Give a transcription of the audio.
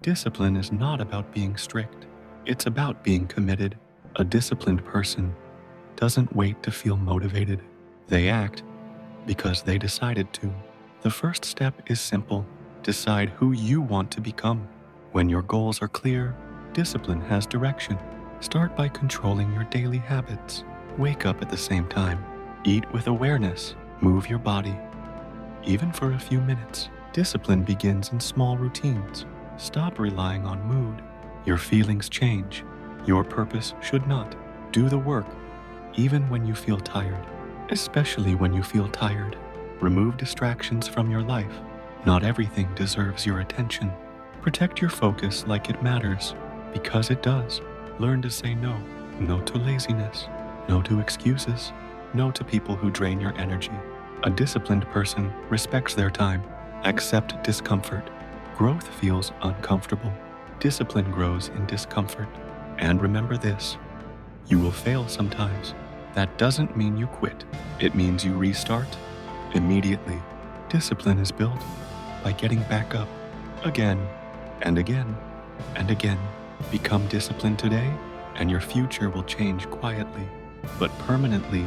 Discipline is not about being strict. It's about being committed. A disciplined person doesn't wait to feel motivated. They act because they decided to. The first step is simple. Decide who you want to become. When your goals are clear, discipline has direction. Start by controlling your daily habits. Wake up at the same time. Eat with awareness. Move your body, even for a few minutes. Discipline begins in small routines. Stop relying on mood. Your feelings change. Your purpose should not. Do the work, even when you feel tired. Especially when you feel tired. Remove distractions from your life. Not everything deserves your attention. Protect your focus like it matters, because it does. Learn to say no. No to laziness. No to excuses. No to people who drain your energy. A disciplined person respects their time. Accept discomfort. Growth feels uncomfortable. Discipline grows in discomfort. And remember this: you will fail sometimes. That doesn't mean you quit. It means you restart immediately. Discipline is built by getting back up again and again and again. Become disciplined today, and your future will change quietly but permanently